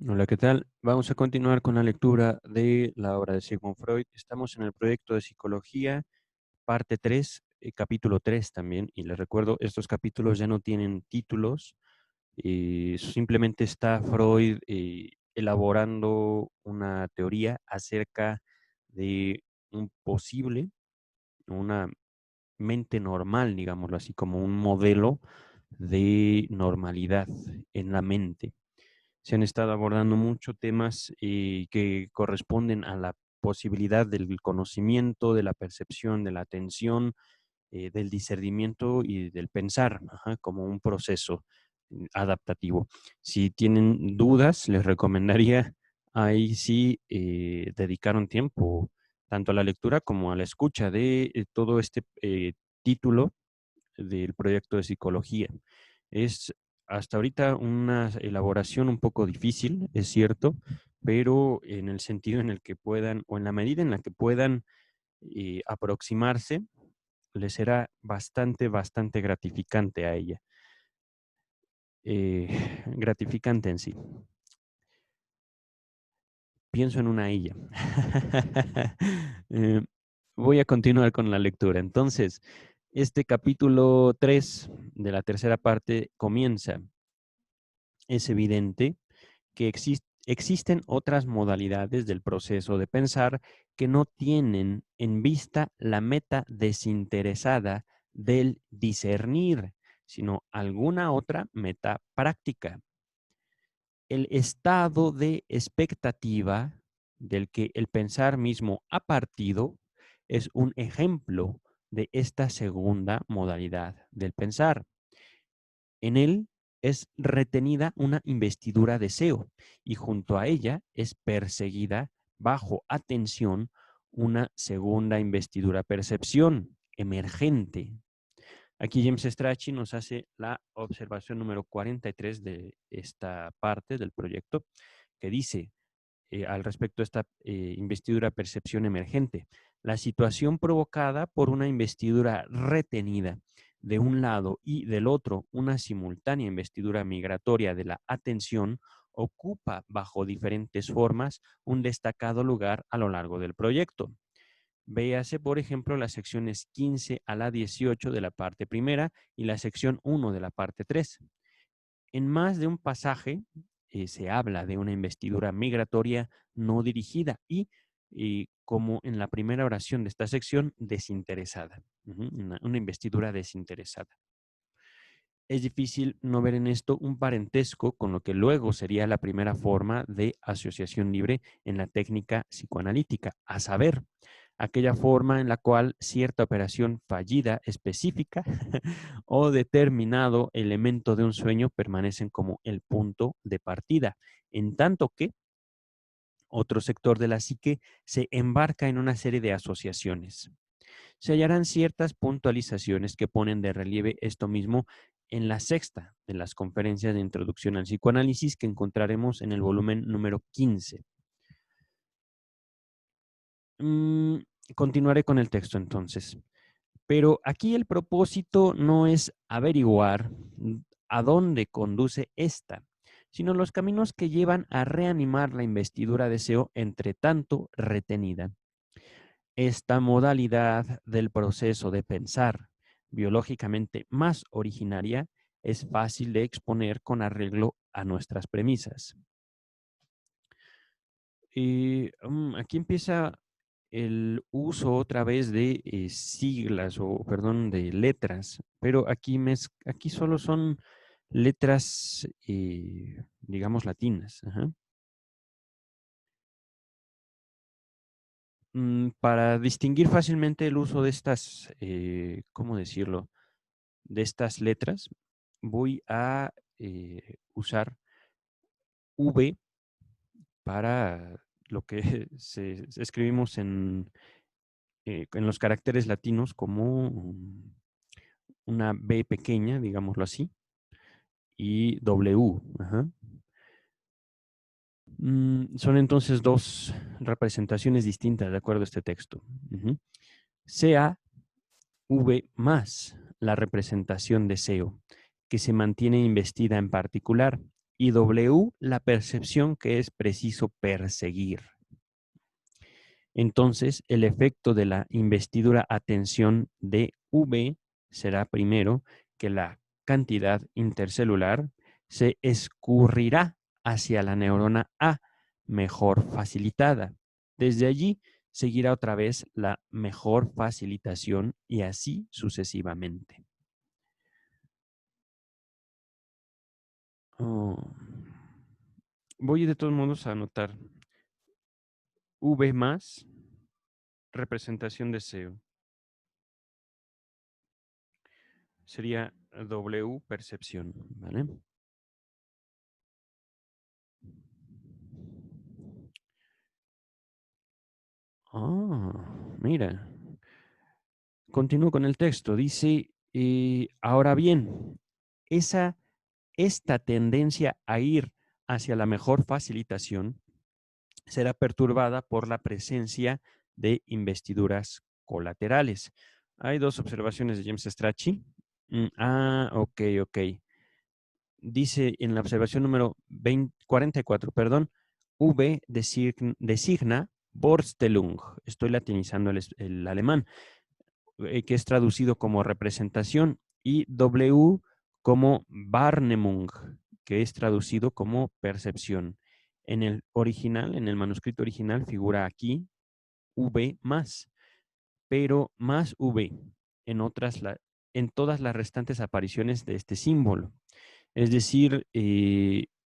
Hola, ¿qué tal? Vamos a continuar con la lectura de la obra de Sigmund Freud. Estamos en el proyecto de psicología, parte 3, capítulo 3 también. Y les recuerdo, estos capítulos ya no tienen títulos. Simplemente está Freud elaborando una teoría acerca de un posible, una mente normal, digámoslo así, como un modelo de normalidad en la mente. Se han estado abordando muchos temas que corresponden a la posibilidad del conocimiento, de la percepción, de la atención, del discernimiento y del pensar, ajá, como un proceso adaptativo. Si tienen dudas, les recomendaría ahí sí dedicar un tiempo tanto a la lectura como a la escucha de todo este título del proyecto de psicología. Es hasta ahorita una elaboración un poco difícil, es cierto, pero en el sentido en el que puedan, o en la medida en la que puedan aproximarse, les será bastante, bastante gratificante a ella. Gratificante en sí. Pienso en una ella. Eh, Voy a continuar con la lectura. Entonces, este capítulo 3 de la tercera parte comienza. Es evidente que existen otras modalidades del proceso de pensar que no tienen en vista la meta desinteresada del discernir, sino alguna otra meta práctica. El estado de expectativa del que el pensar mismo ha partido es un ejemplo de esta segunda modalidad del pensar. En él es retenida una investidura deseo y junto a ella es perseguida bajo atención una segunda investidura percepción emergente. Aquí James Strachey nos hace la observación número 43 de esta parte del proyecto que dice, al respecto de esta investidura percepción emergente. La situación provocada por una investidura retenida de un lado y del otro, una simultánea investidura migratoria de la atención, ocupa bajo diferentes formas un destacado lugar a lo largo del proyecto. Véase, por ejemplo, las secciones 15 a la 18 de la parte primera y la sección 1 de la parte 3. En más de un pasaje se habla de una investidura migratoria no dirigida y como en la primera oración de esta sección, desinteresada. Una investidura desinteresada. Es difícil no ver en esto un parentesco con lo que luego sería la primera forma de asociación libre en la técnica psicoanalítica, a saber, aquella forma en la cual cierta operación fallida específica o determinado elemento de un sueño permanecen como el punto de partida, en tanto que otro sector de la psique se embarca en una serie de asociaciones. Se hallarán ciertas puntualizaciones que ponen de relieve esto mismo en la sexta de las conferencias de introducción al psicoanálisis que encontraremos en el volumen número 15. Mm, Continuaré con el texto entonces. Pero aquí el propósito no es averiguar a dónde conduce esta, sino los caminos que llevan a reanimar la investidura deseo entre tanto retenida. Esta modalidad del proceso de pensar, biológicamente más originaria, es fácil de exponer con arreglo a nuestras premisas. Aquí empieza el uso otra vez de siglas o, perdón, de letras, pero aquí solo son letras, digamos, latinas. Ajá. Para distinguir fácilmente el uso de estas, ¿cómo decirlo? De estas letras, voy a usar V para lo que escribimos en los caracteres latinos como una B pequeña, digámoslo así, y W. Ajá. Son entonces dos representaciones distintas de acuerdo a este texto. Ujú. Sea V más la representación deseo, que se mantiene investida en particular, y W la percepción que es preciso perseguir. Entonces, el efecto de la investidura atención de V será primero que la cantidad intercelular se escurrirá hacia la neurona A mejor facilitada. Desde allí seguirá otra vez la mejor facilitación y así sucesivamente. Oh. Voy de todos modos a anotar V más representación deseo. Sería W percepción, ¿vale? Ah, mira. Continúo con el texto. Dice, ahora bien, esa, esta tendencia a ir hacia la mejor facilitación será perturbada por la presencia de investiduras colaterales. Hay dos observaciones de James Strachey. Ok, ok. Dice en la observación número 44, perdón, V designa Vorstellung. Estoy latinizando el alemán, que es traducido como representación, y W como Wahrnehmung, que es traducido como percepción. En el original, en el manuscrito original, figura aquí V más, pero más V en todas las restantes apariciones de este símbolo. Es decir,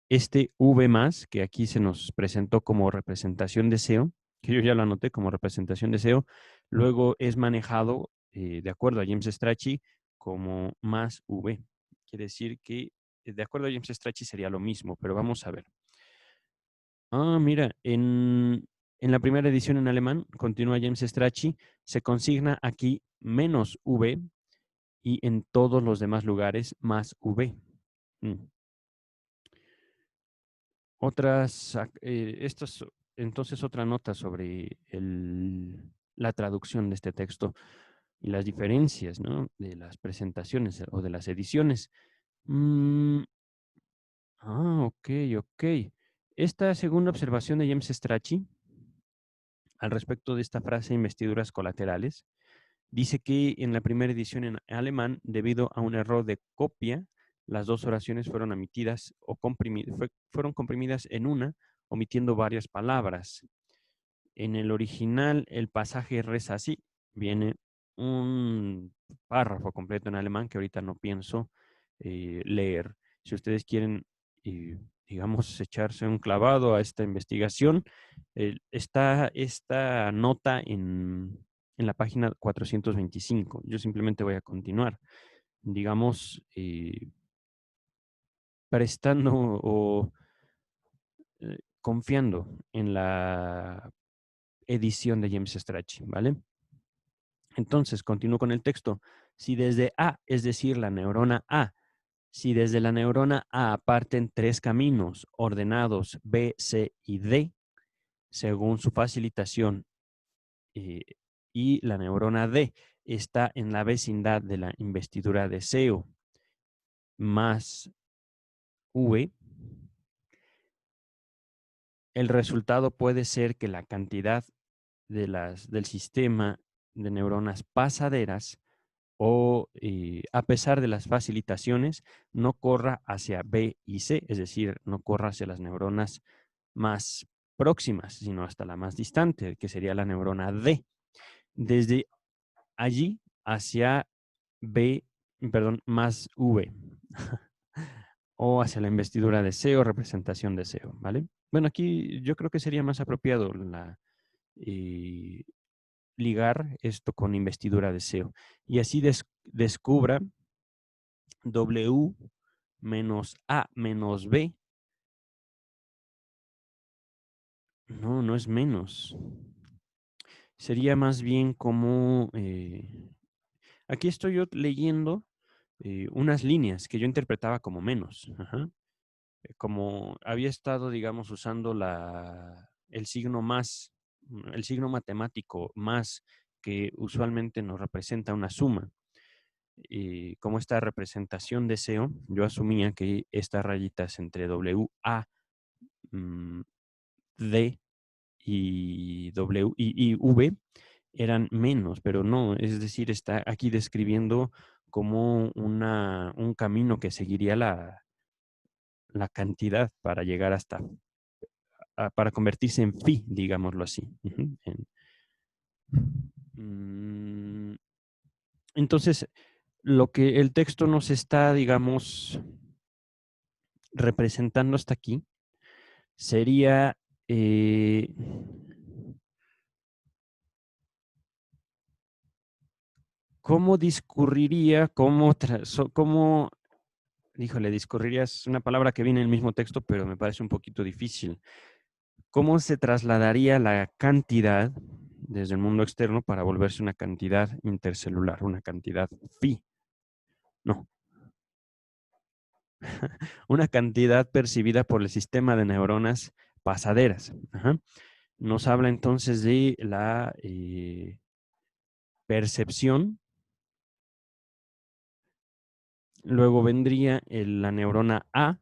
este V más, que aquí se nos presentó como representación deseo, que yo ya lo anoté como representación deseo, luego es manejado, de acuerdo a James Strachey, como más V. Quiere decir que, de acuerdo a James Strachey, sería lo mismo, pero vamos a ver. Mira, en la primera edición en alemán, continúa James Strachey, se consigna aquí menos V y en todos los demás lugares más V. Mm. Entonces otra nota sobre la traducción de este texto y las diferencias, ¿no?, de las presentaciones o de las ediciones. Mm, ok, ok. Esta segunda observación de James Strachey al respecto de esta frase investiduras colaterales dice que en la primera edición en alemán, debido a un error de copia, las dos oraciones fueron omitidas o fueron comprimidas en una, omitiendo varias palabras. En el original, el pasaje reza así. Viene un párrafo completo en alemán que ahorita no pienso leer. Si ustedes quieren, digamos, echarse un clavado a esta investigación, está esta nota en la página 425. Yo simplemente voy a continuar, digamos, prestando o confiando en la edición de James Strachey, ¿vale? Entonces, continúo con el texto. Si desde A, es decir, la neurona A, si desde la neurona A parten tres caminos ordenados B, C y D, según su facilitación, eh, y la neurona D está en la vecindad de la investidura deseo más V, el resultado puede ser que la cantidad del sistema de neuronas pasaderas o a pesar de las facilitaciones, no corra hacia B y C, es decir, no corra hacia las neuronas más próximas, sino hasta la más distante, que sería la neurona D. Desde allí hacia B, perdón, más V, o hacia la investidura de C o representación de C, ¿vale? Bueno, aquí yo creo que sería más apropiado eh, ligar esto con investidura de SEO y así descubra W menos A menos B. No, no es menos. Sería más bien como... aquí estoy yo leyendo unas líneas que yo interpretaba como menos. Ajá. Como había estado, digamos, usando el signo más, el signo matemático más que usualmente nos representa una suma. como esta representación de SEO, yo asumía que estas rayitas entre W, A, D y W y V eran menos, pero no, es decir, está aquí describiendo como un camino que seguiría la cantidad para llegar hasta, para convertirse en phi, digámoslo así. Mm, entonces, lo que el texto nos está, digamos, representando hasta aquí sería cómo discurriría, híjole, discurriría es una palabra que viene en el mismo texto, pero me parece un poquito difícil. ¿Cómo se trasladaría la cantidad desde el mundo externo para volverse una cantidad intercelular, una cantidad phi? No, una cantidad percibida por el sistema de neuronas pasaderas. Ajá. Nos habla entonces de la percepción. Luego vendría la neurona A,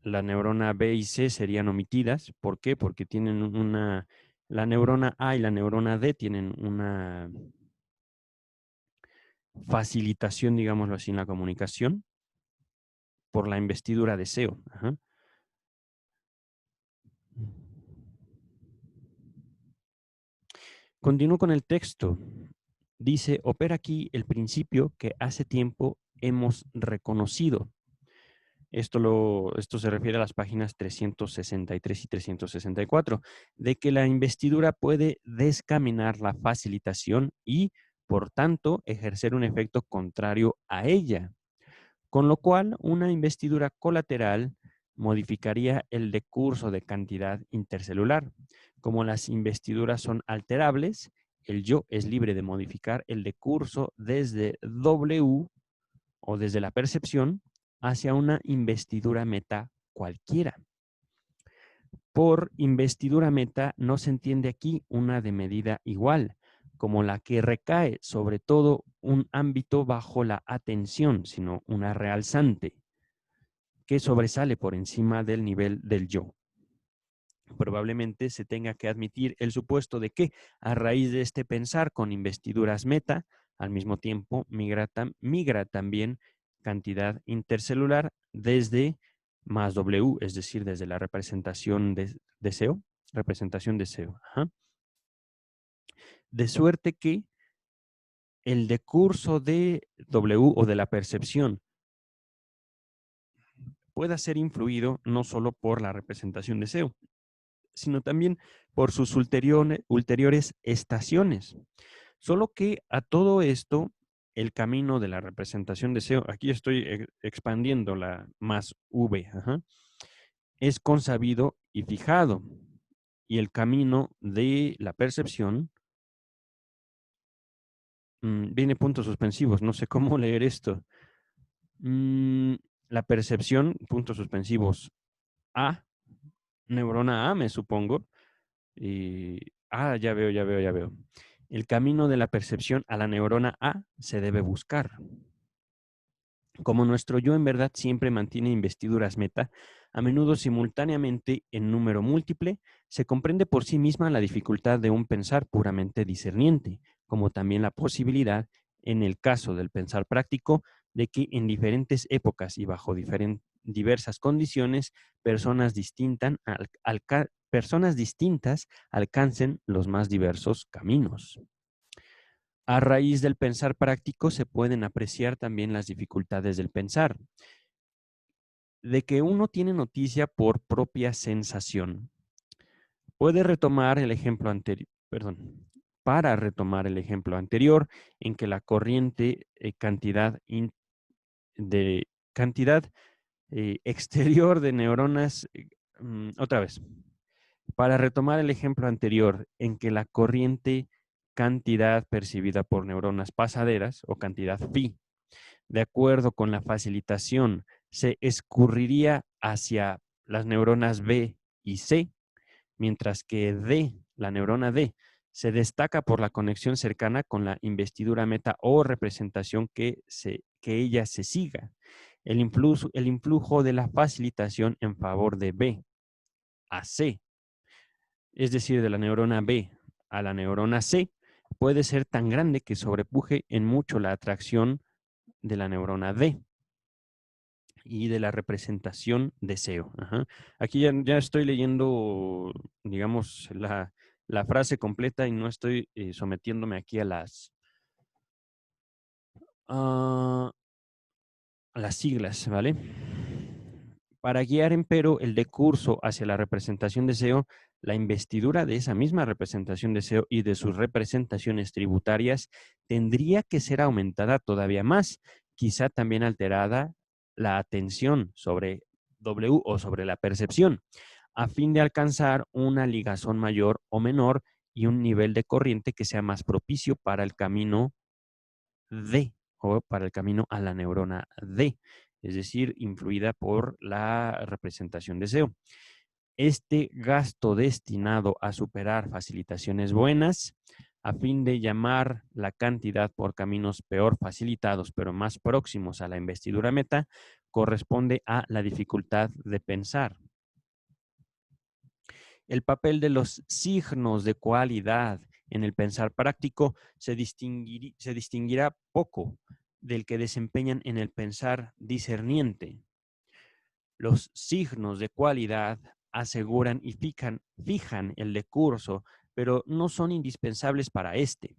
la neurona B y C serían omitidas. ¿Por qué? Porque tienen la neurona A y la neurona D tienen una facilitación, digámoslo así, en la comunicación por la investidura de SEO. Ajá. Continúo con el texto. Dice, opera aquí el principio que hace tiempo hemos reconocido. Esto se refiere a las páginas 363 y 364, de que la investidura puede descaminar la facilitación y, por tanto, ejercer un efecto contrario a ella, con lo cual una investidura colateral modificaría el decurso de cantidad intercelular. Como las investiduras son alterables, el yo es libre de modificar el decurso desde W o desde la percepción hacia una investidura meta cualquiera. Por investidura meta no se entiende aquí una de medida igual, como la que recae sobre todo un ámbito bajo la atención, sino una realzante, que sobresale por encima del nivel del yo. Probablemente se tenga que admitir el supuesto de que, a raíz de este pensar con investiduras meta, al mismo tiempo migra también cantidad intercelular desde más W, es decir, desde la representación de SEO, representación de SEO. Ajá. De suerte que el decurso de W o de la percepción pueda ser influido no solo por la representación de SEO, sino también por sus ulteriores estaciones. Solo que a todo esto, el camino de la representación de SEO, aquí estoy expandiendo la más V, ajá, es consabido y fijado. Y el camino de la percepción viene puntos suspensivos, no sé cómo leer esto. La percepción, puntos suspensivos, A, neurona A, me supongo. Ya veo, ya veo, ya veo. El camino de la percepción a la neurona A se debe buscar. Como nuestro yo en verdad siempre mantiene investiduras meta, a menudo simultáneamente en número múltiple, se comprende por sí misma la dificultad de un pensar puramente discerniente, como también la posibilidad, en el caso del pensar práctico, de que en diferentes épocas y bajo diversas condiciones, personas distintas alcancen los más diversos caminos. A raíz del pensar práctico se pueden apreciar también las dificultades del pensar, de que uno tiene noticia por propia sensación. Puede retomar el ejemplo anterior, perdón, para retomar el ejemplo anterior, en que la corriente de cantidad exterior de neuronas, otra vez, para retomar el ejemplo anterior, en que la corriente cantidad percibida por neuronas pasaderas o cantidad phi, de acuerdo con la facilitación, se escurriría hacia las neuronas B y C, mientras que D, la neurona D, Se destaca por la conexión cercana con la investidura meta o representación que ella se siga. El influjo de la facilitación en favor de B a C, es decir, de la neurona B a la neurona C, puede ser tan grande que sobrepuje en mucho la atracción de la neurona D y de la representación deseo. Ajá. Aquí ya estoy leyendo, digamos, la frase completa y no estoy sometiéndome aquí a las siglas, ¿vale? Para guiar, empero, el decurso hacia la representación deseo, la investidura de esa misma representación deseo y de sus representaciones tributarias tendría que ser aumentada todavía más, quizá también alterada la atención sobre W o sobre la percepción, a fin de alcanzar una ligazón mayor o menor y un nivel de corriente que sea más propicio para el camino D o para el camino a la neurona D, es decir, influida por la representación deseo. Este gasto destinado a superar facilitaciones buenas, a fin de llamar la cantidad por caminos peor facilitados, pero más próximos a la investidura meta, corresponde a la dificultad de pensar. El papel de los signos de cualidad en el pensar práctico se distinguirá poco del que desempeñan en el pensar discerniente. Los signos de cualidad aseguran y fijan el decurso, pero no son indispensables para este.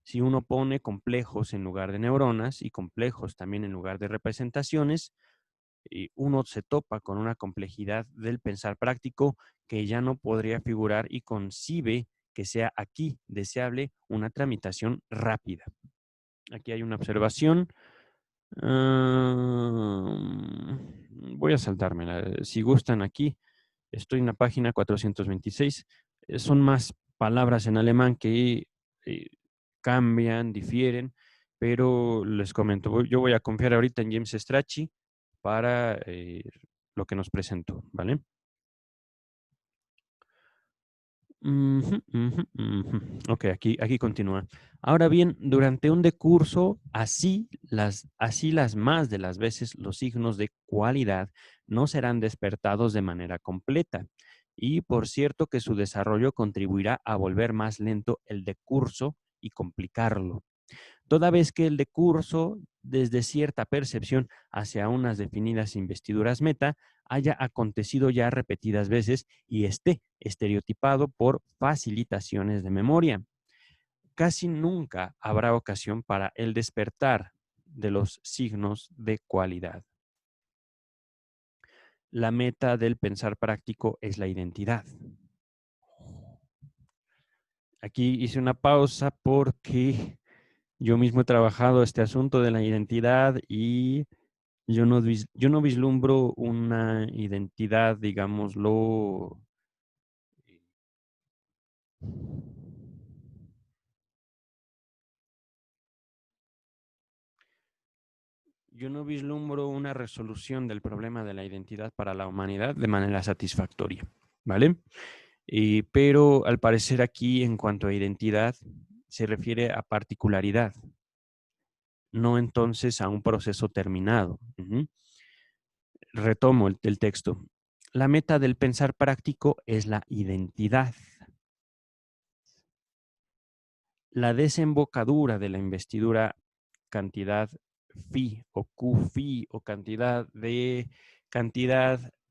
Si uno pone complejos en lugar de neuronas y complejos también en lugar de representaciones, uno se topa con una complejidad del pensar práctico que ya no podría figurar y concibe que sea aquí deseable una tramitación rápida. Aquí hay una observación. Voy a saltármela. Si gustan aquí, estoy en la página 426. Son más palabras en alemán que eh, cambian, difieren, pero les comento, yo voy a confiar ahorita en James Strachey para lo que nos presentó, ¿vale? Ujú, ujú, ujú. Ok, aquí continúa. Ahora bien, durante un decurso, así las más de las veces los signos de cualidad no serán despertados de manera completa. Y por cierto que su desarrollo contribuirá a volver más lento el decurso y complicarlo. Toda vez que el decurso, desde cierta percepción hacia unas definidas investiduras meta, haya acontecido ya repetidas veces y esté estereotipado por facilitaciones de memoria. Casi nunca habrá ocasión para el despertar de los signos de cualidad. La meta del pensar práctico es la identidad. Aquí hice una pausa porque yo mismo he trabajado este asunto de la identidad y yo no vislumbro una identidad, digámoslo, yo no vislumbro una resolución del problema de la identidad para la humanidad de manera satisfactoria, ¿vale? Pero al parecer aquí, en cuanto a identidad, se refiere a particularidad, no entonces a un proceso terminado. Ujú. Retomo el texto. La meta del pensar práctico es la identidad. La desembocadura de la investidura cantidad phi o Q phi o cantidad de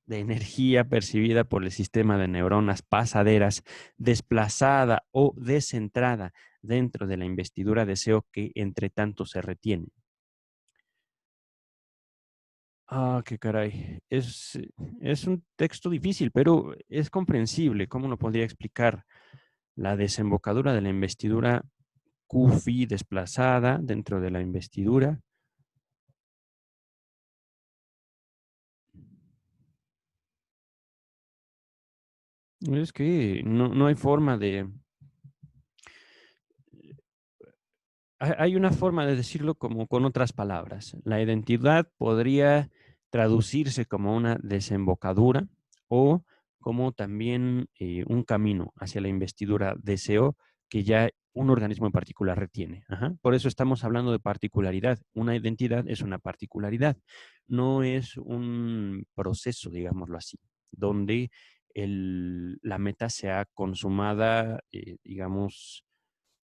energía percibida por el sistema de neuronas pasaderas desplazada o descentrada dentro de la investidura deseo que entre tanto se retiene. Ah, qué caray. Es un texto difícil, pero es comprensible. ¿Cómo lo podría explicar? La desembocadura de la investidura Q-phi desplazada dentro de la investidura. Es que no hay forma de... Hay una forma de decirlo como con otras palabras. La identidad podría traducirse como una desembocadura o como también un camino hacia la investidura deseo que ya un organismo en particular retiene. Ajá. Por eso estamos hablando de particularidad. Una identidad es una particularidad, no es un proceso, digámoslo así, donde la meta sea consumada, digamos,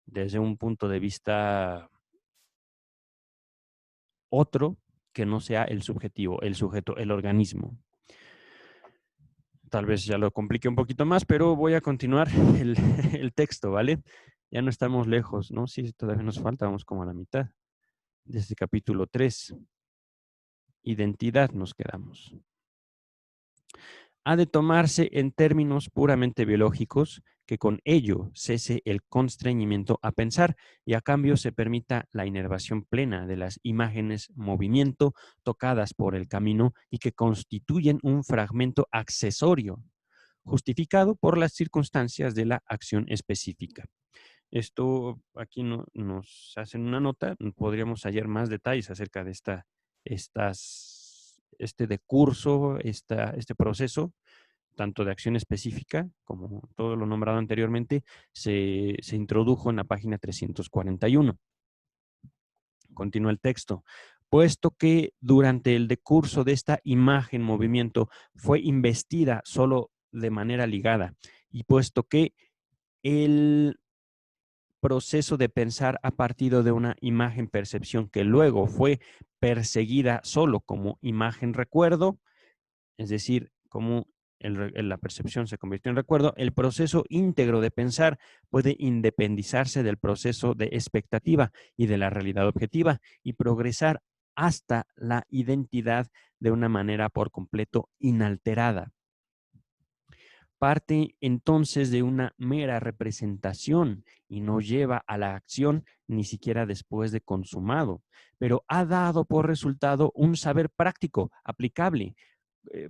desde un punto de vista otro que no sea el subjetivo, el sujeto, el organismo. Tal vez ya lo complique un poquito más, pero voy a continuar el, el texto, ¿vale? Ya no estamos lejos, ¿no? Sí, todavía nos falta, vamos como a la mitad. Desde capítulo 3, identidad nos quedamos. Ha de tomarse en términos puramente biológicos que con ello cese el constreñimiento a pensar y a cambio se permita la inervación plena de las imágenes movimiento tocadas por el camino y que constituyen un fragmento accesorio justificado por las circunstancias de la acción específica. Esto aquí nos hacen una nota, podríamos hallar más detalles acerca de este decurso, este proceso, tanto de acción específica como todo lo nombrado anteriormente, se introdujo en la página 341. Continúa el texto. Puesto que durante el decurso de esta imagen movimiento fue investida solo de manera ligada y puesto que el proceso de pensar a partir de una imagen percepción que luego fue perseguida solo como imagen recuerdo, es decir, como la percepción se convirtió en recuerdo, el proceso íntegro de pensar puede independizarse del proceso de expectativa y de la realidad objetiva y progresar hasta la identidad de una manera por completo inalterada. Parte entonces de una mera representación y no lleva a la acción ni siquiera después de consumado, pero ha dado por resultado un saber práctico, aplicable, eh,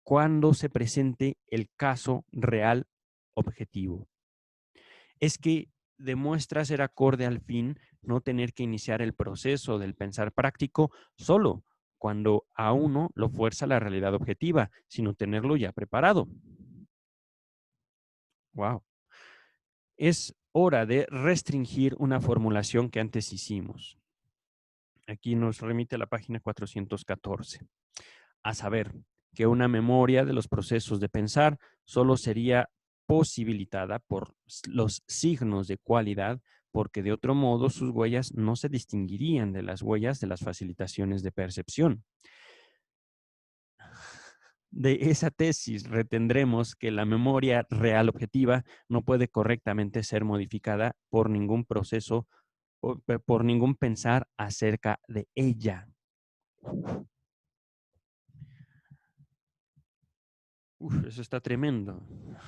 cuando se presente el caso real objetivo. Es que demuestra ser acorde al fin no tener que iniciar el proceso del pensar práctico solo cuando a uno lo fuerza la realidad objetiva, sino tenerlo ya preparado. Wow. Es hora de restringir una formulación que antes hicimos. Aquí nos remite a la página 414. A saber, que una memoria de los procesos de pensar solo sería posibilitada por los signos de cualidad, porque de otro modo sus huellas no se distinguirían de las huellas de las facilitaciones de percepción. De esa tesis retendremos que la memoria real objetiva no puede correctamente ser modificada por ningún proceso, por ningún pensar acerca de ella. Uf, eso está tremendo.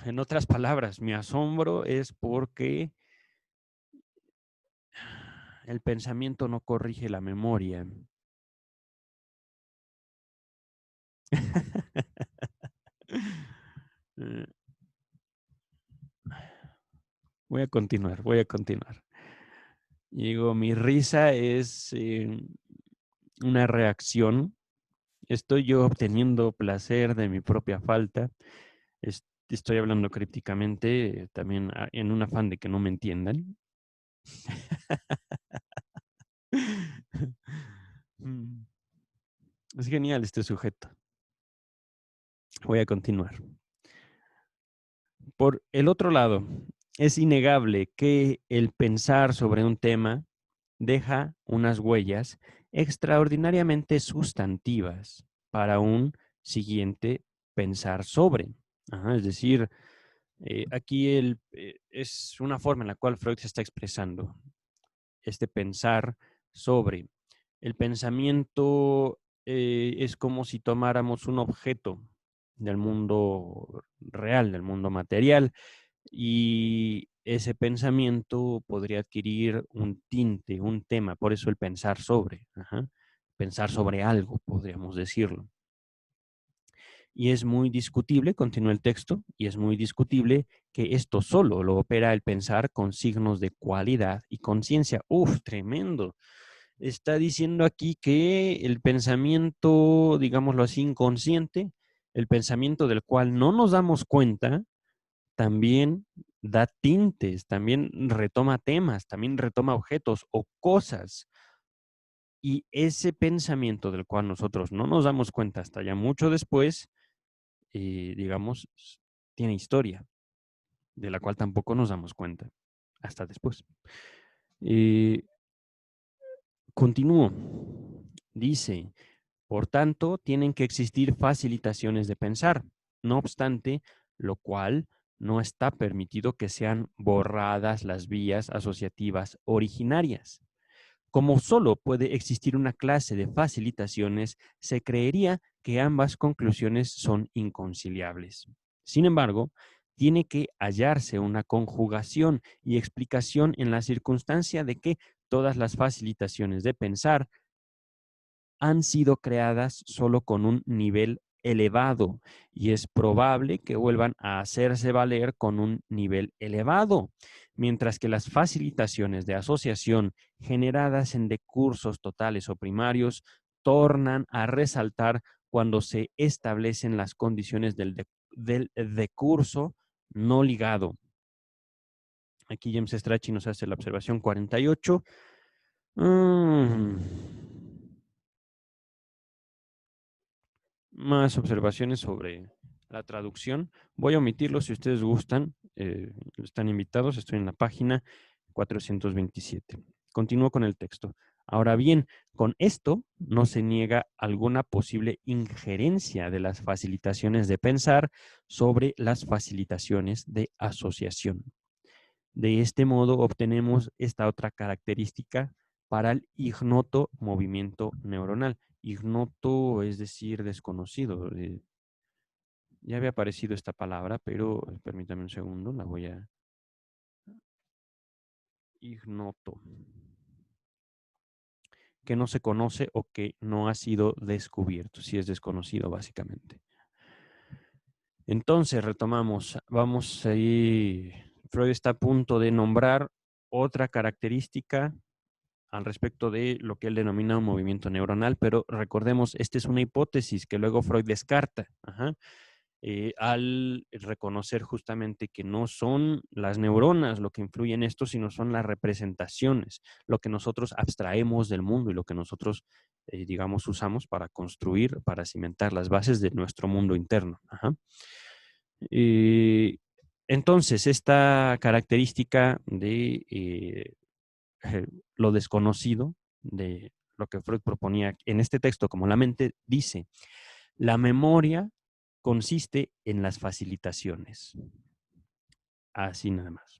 En otras palabras, mi asombro es porque el pensamiento no corrige la memoria. Eh, Voy a continuar, voy a continuar. Digo, mi risa es una reacción. Estoy yo obteniendo placer de mi propia falta. Estoy hablando crípticamente, también en un afán de que no me entiendan. Mm, Es genial este sujeto. Voy a continuar. Por el otro lado, es innegable que el pensar sobre un tema deja unas huellas extraordinariamente sustantivas para un siguiente pensar sobre. Ajá, es decir, aquí es una forma en la cual Freud se está expresando, este pensar sobre. El pensamiento es como si tomáramos un objeto del mundo real, del mundo material, y ese pensamiento podría adquirir un tinte, un tema, por eso el pensar sobre, ajá, pensar sobre algo, podríamos decirlo. Y es muy discutible, continúa el texto, y es muy discutible que esto solo lo opera el pensar con signos de cualidad y conciencia. Uf, tremendo. Está diciendo aquí que el pensamiento, digámoslo así, inconsciente, el pensamiento del cual no nos damos cuenta, también da tintes, también retoma temas, también retoma objetos o cosas. Y ese pensamiento del cual nosotros no nos damos cuenta hasta ya mucho después, digamos, tiene historia, de la cual tampoco nos damos cuenta hasta después. Continúo. Dice, por tanto, tienen que existir facilitaciones de pensar. No obstante, lo cual no está permitido que sean borradas las vías asociativas originarias. Como solo puede existir una clase de facilitaciones, se creería que ambas conclusiones son inconciliables. Sin embargo, tiene que hallarse una conjugación y explicación en la circunstancia de que todas las facilitaciones de pensar han sido creadas solo con un nivel elevado y es probable que vuelvan a hacerse valer con un nivel elevado, mientras que las facilitaciones de asociación generadas en decursos totales o primarios tornan a resaltar cuando se establecen las condiciones del decurso no ligado. Aquí James Strachey nos hace la observación 48. Más observaciones sobre la traducción. Voy a omitirlo si ustedes gustan. Están invitados. Estoy en la página 427. Continúo con el texto. Ahora bien, con esto no se niega alguna posible injerencia de las facilitaciones de pensar sobre las facilitaciones de asociación. De este modo obtenemos esta otra característica para el ignoto movimiento neuronal. Ignoto es decir desconocido. Ya había aparecido esta palabra, pero permítame un segundo, la voy a... Ignoto. Que no se conoce o que no ha sido descubierto, si es desconocido básicamente. Entonces, retomamos. Vamos ahí. Freud está a punto de nombrar otra característica al respecto de lo que él denomina un movimiento neuronal, pero recordemos, esta es una hipótesis que luego Freud descarta, al reconocer justamente que no son las neuronas lo que influye en esto, sino son las representaciones, lo que nosotros abstraemos del mundo y lo que nosotros, digamos, usamos para construir, para cimentar las bases de nuestro mundo interno. Entonces, esta característica de lo desconocido, de lo que Freud proponía en este texto, como la mente dice, la memoria consiste en las facilitaciones. Así nada más.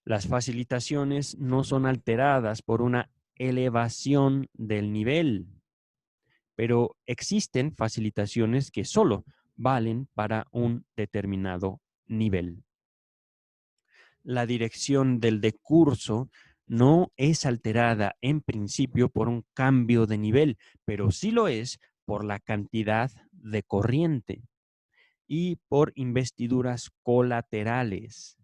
Las facilitaciones no son alteradas por una elevación del nivel, pero existen facilitaciones que solo valen para un determinado nivel. La dirección del decurso no es alterada en principio por un cambio de nivel, pero sí lo es por la cantidad de corriente y por investiduras colaterales.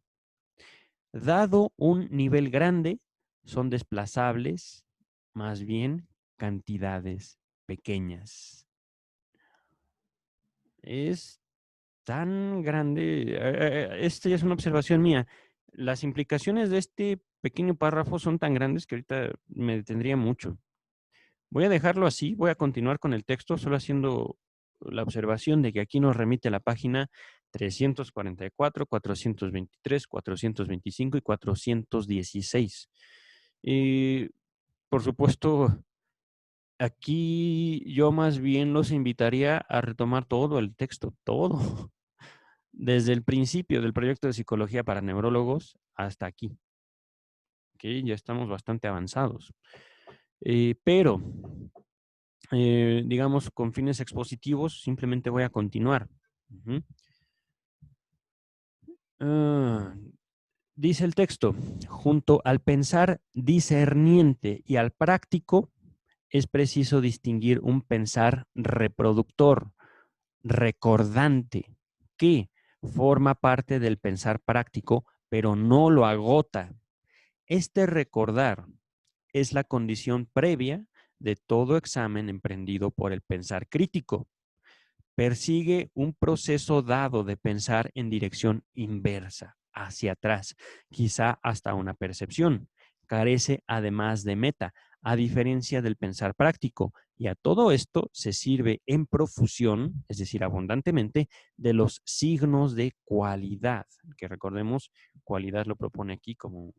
Dado un nivel grande, son desplazables más bien cantidades pequeñas. Es tan grande, esta ya es una observación mía. Las implicaciones de este pequeño párrafo son tan grandes que ahorita me detendría mucho. Voy a dejarlo así, voy a continuar con el texto, solo haciendo la observación de que aquí nos remite a la página 344, 423, 425 y 416. Y, por supuesto, aquí yo más bien los invitaría a retomar todo el texto, todo, desde el principio del proyecto de psicología para neurólogos hasta aquí, que ya estamos bastante avanzados. Pero digamos, con fines expositivos, simplemente voy a continuar. Ah, dice el texto, junto al pensar discerniente y al práctico, es preciso distinguir un pensar reproductor, recordante, que forma parte del pensar práctico, pero no lo agota. Este recordar es la condición previa de todo examen emprendido por el pensar crítico. Persigue un proceso dado de pensar en dirección inversa hacia atrás, quizá hasta una percepción. Carece además de meta, a diferencia del pensar práctico, y a todo esto se sirve en profusión, es decir, abundantemente, de los signos de cualidad, que recordemos, cualidad lo propone aquí como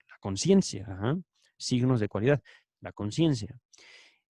la conciencia, signos de cualidad, la conciencia.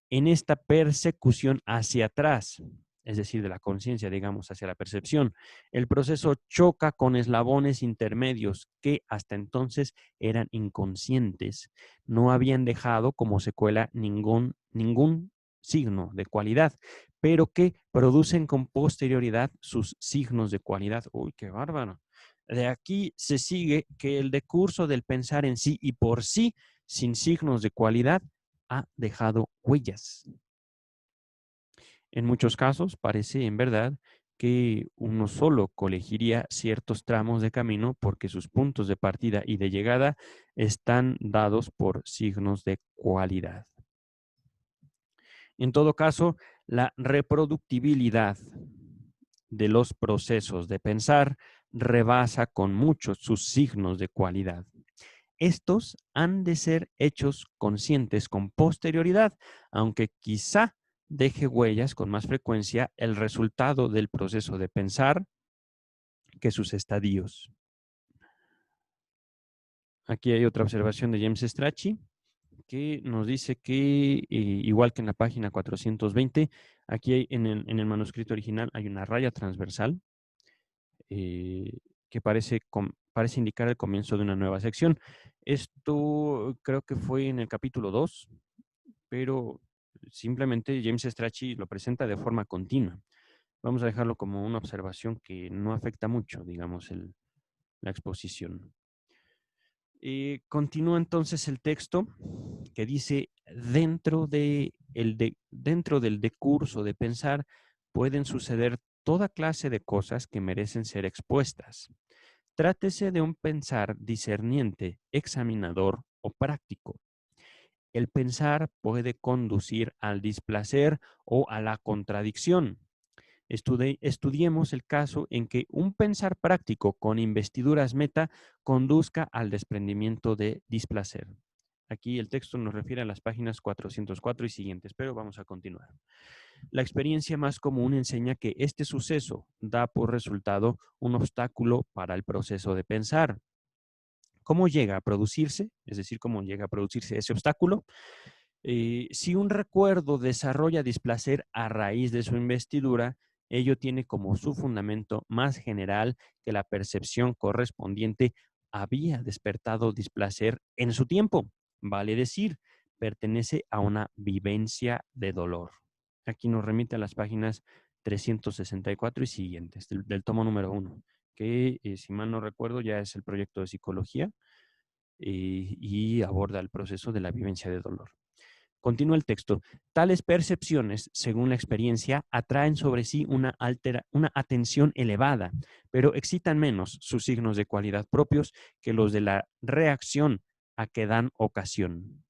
En esta persecución hacia atrás, es decir, de la conciencia, digamos, hacia la percepción, el proceso choca con eslabones intermedios que hasta entonces eran inconscientes, no habían dejado como secuela ningún signo de cualidad, pero que producen con posterioridad sus signos de cualidad. Uy, qué bárbaro. De aquí se sigue que el decurso del pensar en sí y por sí, sin signos de cualidad, ha dejado huellas. En muchos casos parece, en verdad, que uno solo colegiría ciertos tramos de camino porque sus puntos de partida y de llegada están dados por signos de cualidad. En todo caso, la reproductibilidad de los procesos de pensar rebasa con muchos sus signos de cualidad. Estos han de ser hechos conscientes con posterioridad, aunque quizá deje huellas con más frecuencia el resultado del proceso de pensar que sus estadios. Aquí hay otra observación de James Strachey que nos dice que, igual que en la página 420, aquí en el manuscrito original hay una raya transversal que parece indicar el comienzo de una nueva sección. Esto creo que fue en el capítulo 2, pero simplemente James Strachey lo presenta de forma continua. Vamos a dejarlo como una observación que no afecta mucho, digamos, la exposición. Continúa entonces el texto que dice, dentro del decurso de pensar pueden suceder toda clase de cosas que merecen ser expuestas. Trátese de un pensar discerniente, examinador o práctico. El pensar puede conducir al displacer o a la contradicción. Estudiemos el caso en que un pensar práctico con investiduras meta conduzca al desprendimiento de displacer. Aquí el texto nos refiere a las páginas 404 y siguientes, pero vamos a continuar. La experiencia más común enseña que este suceso da por resultado un obstáculo para el proceso de pensar. ¿Cómo llega a producirse? Es decir, ¿cómo llega a producirse ese obstáculo? Si un recuerdo desarrolla displacer a raíz de su investidura, ello tiene como su fundamento más general que la percepción correspondiente había despertado displacer en su tiempo. Vale decir, pertenece a una vivencia de dolor. Aquí nos remite a las páginas 364 y siguientes del tomo número 1, que si mal no recuerdo ya es el proyecto de psicología y aborda el proceso de la vivencia de dolor. Continúa el texto. Tales percepciones, según la experiencia, atraen sobre sí una atención elevada, pero excitan menos sus signos de cualidad propios que los de la reacción a que dan ocasión.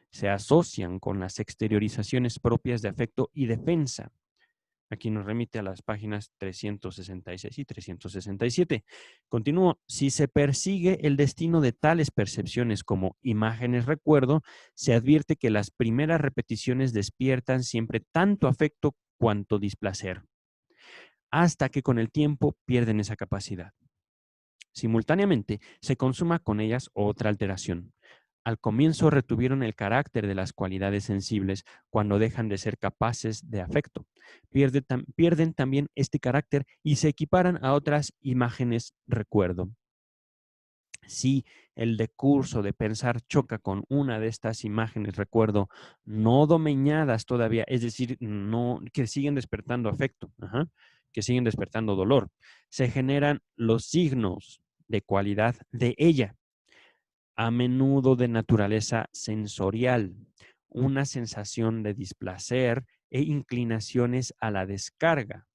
Se asocian con las exteriorizaciones propias de afecto y defensa. Aquí nos remite a las páginas 366 y 367. Continúo. Si se persigue el destino de tales percepciones como imágenes recuerdo, se advierte que las primeras repeticiones despiertan siempre tanto afecto cuanto displacer, hasta que con el tiempo pierden esa capacidad. Simultáneamente, se consuma con ellas otra alteración. Al comienzo retuvieron el carácter de las cualidades sensibles cuando dejan de ser capaces de afecto. Pierden también este carácter y se equiparan a otras imágenes recuerdo. Si el decurso de pensar choca con una de estas imágenes recuerdo no domeñadas todavía, es decir, no, que siguen despertando afecto, que siguen despertando dolor, se generan los signos de cualidad de ella, a menudo de naturaleza sensorial, una sensación de displacer e inclinaciones a la descarga,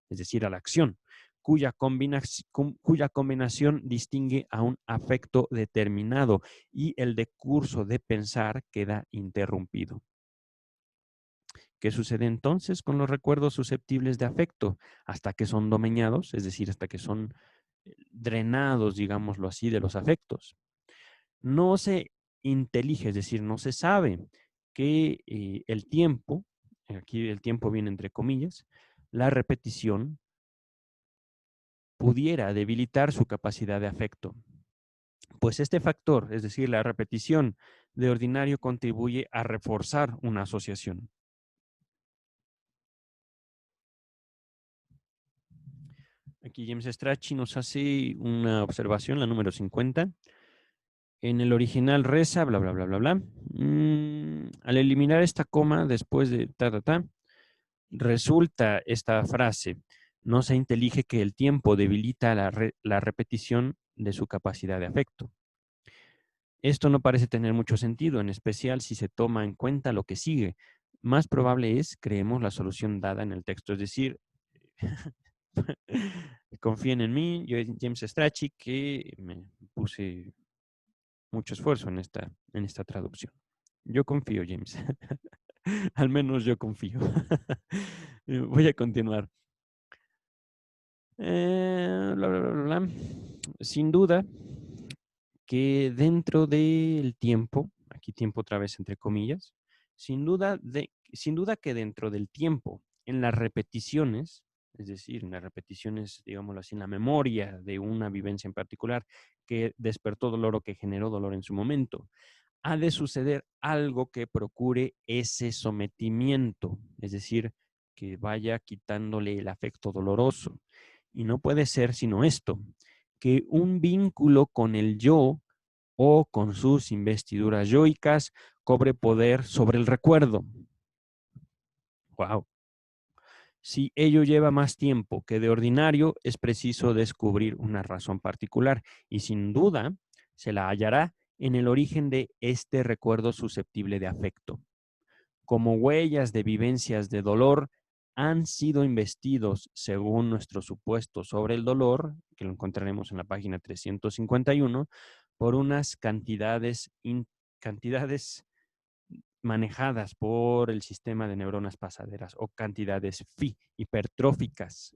es decir, a la acción, cuya combinación distingue a un afecto determinado y el decurso de pensar queda interrumpido. ¿Qué sucede entonces con los recuerdos susceptibles de afecto? Hasta que son domeñados, es decir, hasta que son drenados, digámoslo así, de los afectos. No se intelige, es decir, no se sabe que el tiempo, aquí el tiempo viene entre comillas, la repetición pudiera debilitar su capacidad de afecto. Pues este factor, es decir, la repetición, de ordinario contribuye a reforzar una asociación. Aquí James Strachey nos hace una observación, la número 50. En el original reza, bla, bla, bla, bla, bla. Al eliminar esta coma después de ta, ta, ta, resulta esta frase, no se intelige que el tiempo debilita la repetición de su capacidad de afecto. Esto no parece tener mucho sentido, en especial si se toma en cuenta lo que sigue. Más probable es, creemos, la solución dada en el texto, es decir, confíen en mí, yo James Strachey, que me puse mucho esfuerzo en esta traducción. Yo confío, James. Al menos yo confío. Voy a continuar. Bla, bla, bla, bla. Sin duda que dentro del tiempo, aquí tiempo otra vez entre comillas, sin duda que dentro del tiempo, en las repeticiones, es decir, en las repeticiones, digámoslo así, en la memoria de una vivencia en particular que despertó dolor o que generó dolor en su momento, ha de suceder algo que procure ese sometimiento, es decir, que vaya quitándole el afecto doloroso. Y no puede ser sino esto, que un vínculo con el yo o con sus investiduras yoicas cobre poder sobre el recuerdo. Wow. Si ello lleva más tiempo que de ordinario, es preciso descubrir una razón particular y sin duda se la hallará en el origen de este recuerdo susceptible de afecto. Como huellas de vivencias de dolor han sido investidos, según nuestro supuesto sobre el dolor, que lo encontraremos en la página 351, por unas cantidades manejadas por el sistema de neuronas pasaderas o cantidades phi hipertróficas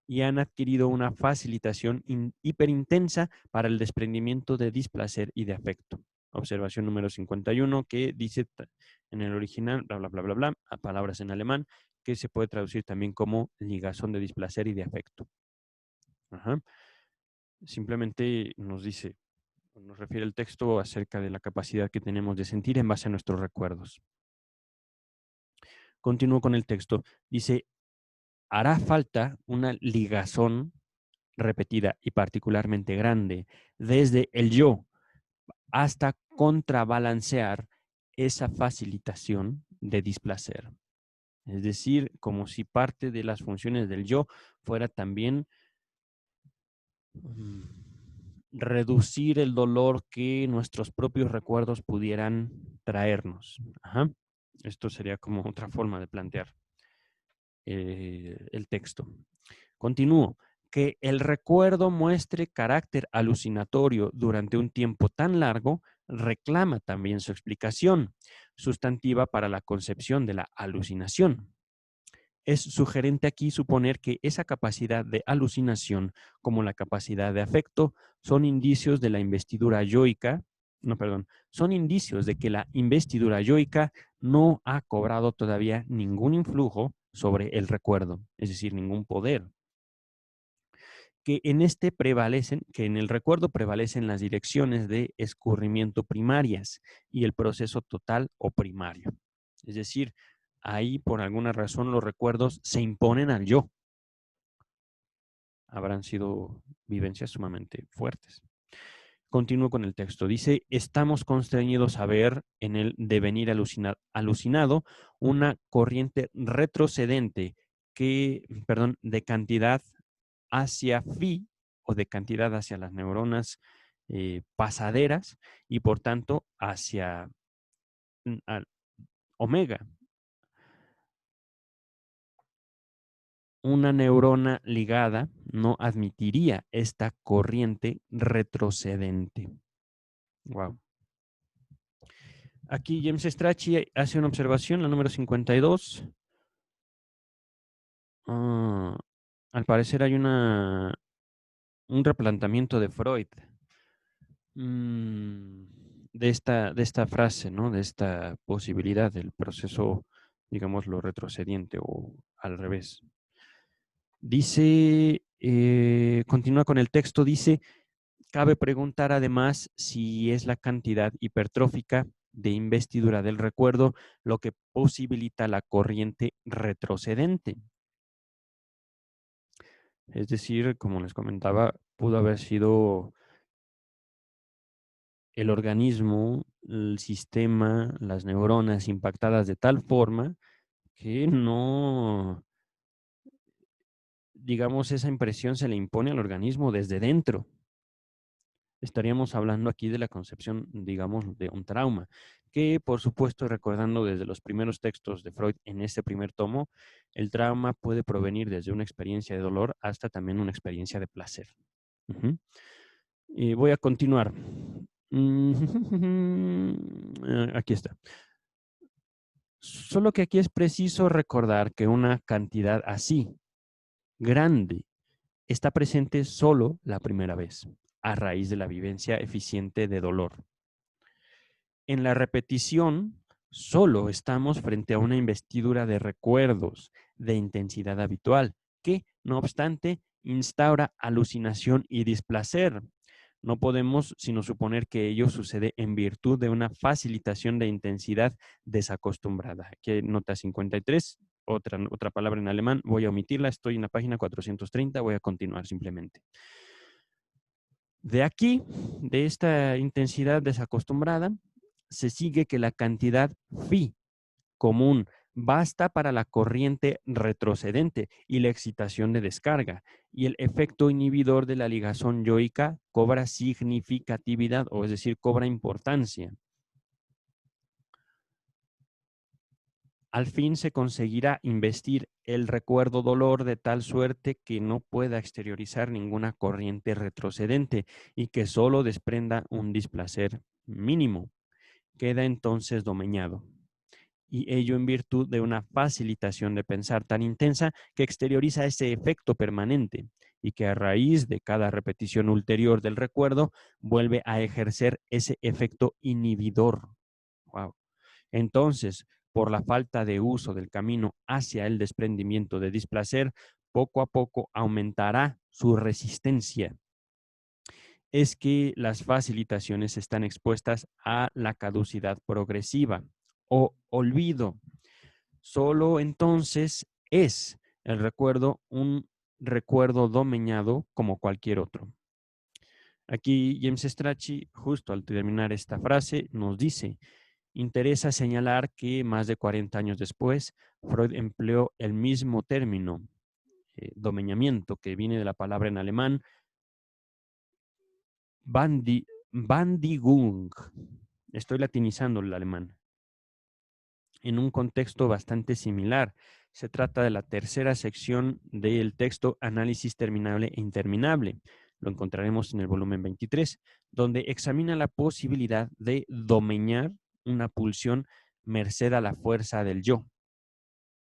y han adquirido una facilitación hiperintensa para el desprendimiento de displacer y de afecto. Observación número 51 que dice en el original, bla, bla, bla, bla, bla, a palabras en alemán, que se puede traducir también como ligazón de displacer y de afecto. Ajá. Simplemente nos dice, nos refiere el texto acerca de la capacidad que tenemos de sentir en base a nuestros recuerdos. Continúo con el texto. Dice, hará falta una ligazón repetida y particularmente grande desde el yo hasta contrabalancear esa facilitación de displacer. Es decir, como si parte de las funciones del yo fuera también reducir el dolor que nuestros propios recuerdos pudieran traernos. Ajá. Esto sería como otra forma de plantear el texto. Continúo. Que el recuerdo muestre carácter alucinatorio durante un tiempo tan largo reclama también su explicación sustantiva para la concepción de la alucinación. Es sugerente aquí suponer que esa capacidad de alucinación, como la capacidad de afecto, son indicios de la investidura yoica, no, perdón, son indicios de que la investidura yoica no ha cobrado todavía ningún influjo sobre el recuerdo, es decir, ningún poder. Que en el recuerdo prevalecen las direcciones de escurrimiento primarias y el proceso total o primario. Es decir, ahí por alguna razón los recuerdos se imponen al yo. Habrán sido vivencias sumamente fuertes. Continúo con el texto. Dice, estamos constreñidos a ver en el devenir alucinado una corriente retrocedente de cantidad hacia phi o de cantidad hacia las neuronas pasaderas y por tanto hacia omega. Una neurona ligada no admitiría esta corriente retrocedente. Wow. Aquí James Strachey hace una observación, la número 52. Al parecer hay una un replanteamiento de Freud de esta frase, ¿no? De esta posibilidad del proceso, digámoslo, retrocediente o al revés. Dice, continúa con el texto, dice, cabe preguntar además si es la cantidad hipertrófica de investidura del recuerdo lo que posibilita la corriente retrocedente. Es decir, como les comentaba, pudo haber sido el organismo, el sistema, las neuronas impactadas de tal forma que no, digamos, esa impresión se le impone al organismo desde dentro. Estaríamos hablando aquí de la concepción, digamos, de un trauma, que por supuesto, recordando desde los primeros textos de Freud en este primer tomo, el trauma puede provenir desde una experiencia de dolor hasta también una experiencia de placer. Ujú. Y voy a continuar. Aquí está. Solo que aquí es preciso recordar que una cantidad así, grande, está presente solo la primera vez, a raíz de la vivencia eficiente de dolor. En la repetición, solo estamos frente a una investidura de recuerdos de intensidad habitual, que, no obstante, instaura alucinación y displacer. No podemos sino suponer que ello sucede en virtud de una facilitación de intensidad desacostumbrada. Aquí nota 53, otra palabra en alemán, voy a omitirla, estoy en la página 430, voy a continuar simplemente. De aquí, de esta intensidad desacostumbrada, se sigue que la cantidad phi común basta para la corriente retrocedente y la excitación de descarga, y el efecto inhibidor de la ligazón yoica cobra significatividad, o es decir, cobra importancia. Al fin se conseguirá investir el recuerdo dolor de tal suerte que no pueda exteriorizar ninguna corriente retrocedente y que solo desprenda un displacer mínimo. Queda entonces domeñado, y ello en virtud de una facilitación de pensar tan intensa que exterioriza ese efecto permanente y que a raíz de cada repetición ulterior del recuerdo vuelve a ejercer ese efecto inhibidor. Wow. Entonces, por la falta de uso del camino hacia el desprendimiento de displacer, poco a poco aumentará su resistencia. Es que las facilitaciones están expuestas a la caducidad progresiva o olvido. Solo entonces es el recuerdo un recuerdo domeñado como cualquier otro. Aquí James Strachey, justo al terminar esta frase, nos dice, interesa señalar que más de 40 años después, Freud empleó el mismo término, domeñamiento, que viene de la palabra en alemán Bandigung. Estoy latinizando el alemán. En un contexto bastante similar. Se trata de la tercera sección del texto Análisis terminable e interminable. Lo encontraremos en el volumen 23, donde examina la posibilidad de domeñar una pulsión merced a la fuerza del yo.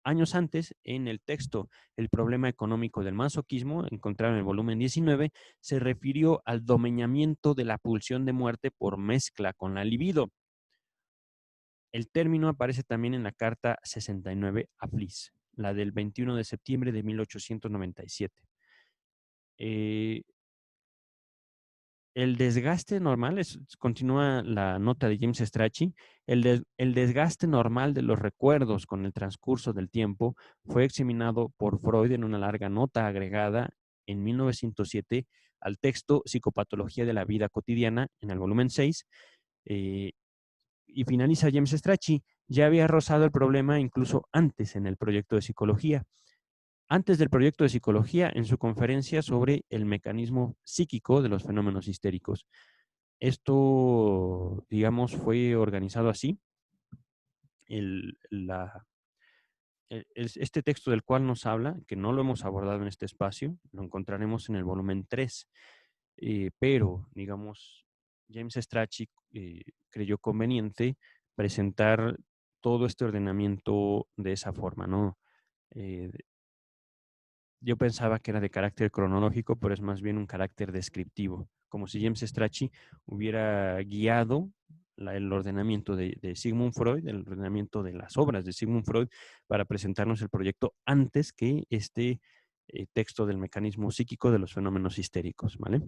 Años antes, en el texto El problema económico del masoquismo, encontrado en el volumen 19, se refirió al domeñamiento de la pulsión de muerte por mezcla con la libido. El término aparece también en la carta 69 a Fliss, la del 21 de septiembre de 1897. Eh, el desgaste normal, continúa la nota de James Strachey, el desgaste normal de los recuerdos con el transcurso del tiempo fue examinado por Freud en una larga nota agregada en 1907 al texto Psicopatología de la vida cotidiana en el volumen 6, y finaliza James Strachey, ya había rozado el problema incluso antes en el proyecto de psicología. Antes del proyecto de psicología, en su conferencia sobre el mecanismo psíquico de los fenómenos histéricos. Esto, digamos, fue organizado así. El, la, este texto del cual nos habla, que no lo hemos abordado en este espacio, lo encontraremos en el volumen 3, pero, digamos, James Strachey creyó conveniente presentar todo este ordenamiento de esa forma, ¿no? yo pensaba que era de carácter cronológico, pero es más bien un carácter descriptivo, como si James Strachey hubiera guiado el ordenamiento de Sigmund Freud, el ordenamiento de las obras de Sigmund Freud, para presentarnos el proyecto antes que este texto del mecanismo psíquico de los fenómenos histéricos, ¿vale?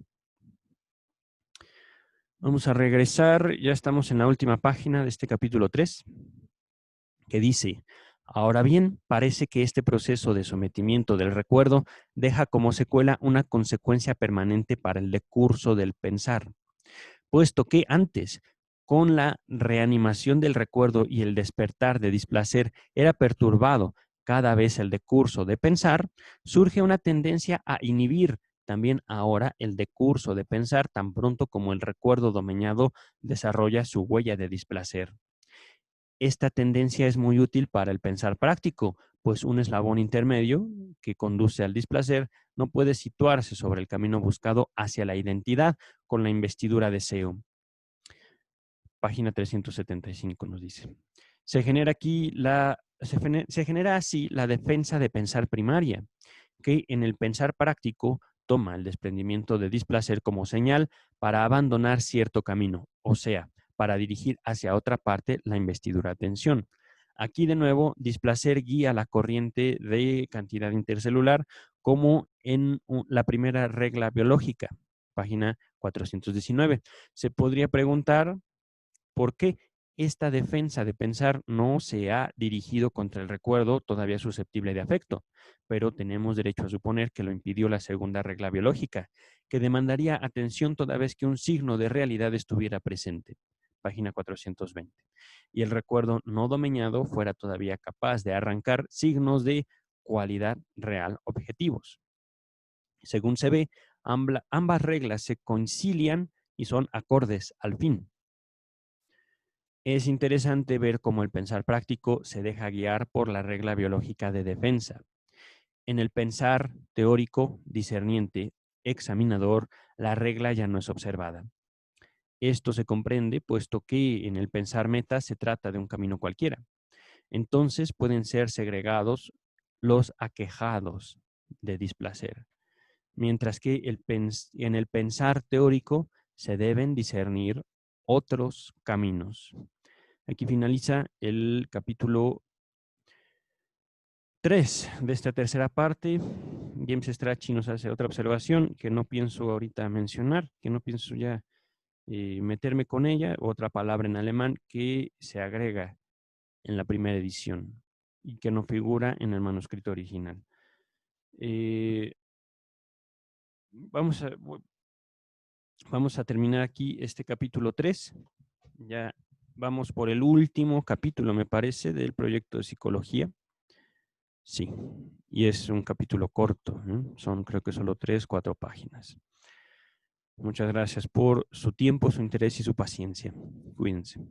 Vamos a regresar, ya estamos en la última página de este capítulo 3, que dice: ahora bien, parece que este proceso de sometimiento del recuerdo deja como secuela una consecuencia permanente para el decurso del pensar, puesto que antes, con la reanimación del recuerdo y el despertar de displacer, era perturbado cada vez el decurso de pensar, surge una tendencia a inhibir también ahora el decurso de pensar tan pronto como el recuerdo domeñado desarrolla su huella de displacer. Esta tendencia es muy útil para el pensar práctico, pues un eslabón intermedio que conduce al displacer no puede situarse sobre el camino buscado hacia la identidad con la investidura deseo. Página 375 nos dice: se genera así la defensa de pensar primaria, que en el pensar práctico toma el desprendimiento de displacer como señal para abandonar cierto camino, o sea, para dirigir hacia otra parte la investidura atención. Aquí de nuevo, displacer guía la corriente de cantidad intercelular como en la primera regla biológica, página 419. Se podría preguntar por qué esta defensa de pensar no se ha dirigido contra el recuerdo todavía susceptible de afecto, pero tenemos derecho a suponer que lo impidió la segunda regla biológica, que demandaría atención toda vez que un signo de realidad estuviera presente. Página 420. Y el recuerdo no domeñado fuera todavía capaz de arrancar signos de cualidad real objetivos. Según se ve, ambas reglas se concilian y son acordes al fin. Es interesante ver cómo el pensar práctico se deja guiar por la regla biológica de defensa. En el pensar teórico, discerniente, examinador, la regla ya no es observada. Esto se comprende puesto que en el pensar meta se trata de un camino cualquiera. Entonces pueden ser segregados los aquejados de displacer, mientras que en el pensar teórico se deben discernir otros caminos. Aquí finaliza el capítulo 3 de esta tercera parte. James Strachey nos hace otra observación que no pienso ahorita mencionar, que no pienso ya meterme con ella, otra palabra en alemán que se agrega en la primera edición y que no figura en el manuscrito original. Vamos a terminar aquí este capítulo 3. Ya vamos por el último capítulo, me parece, del proyecto de psicología. Sí, y es un capítulo corto, ¿eh? Son creo que solo 3, 4 páginas. Muchas gracias por su tiempo, su interés y su paciencia. Cuídense.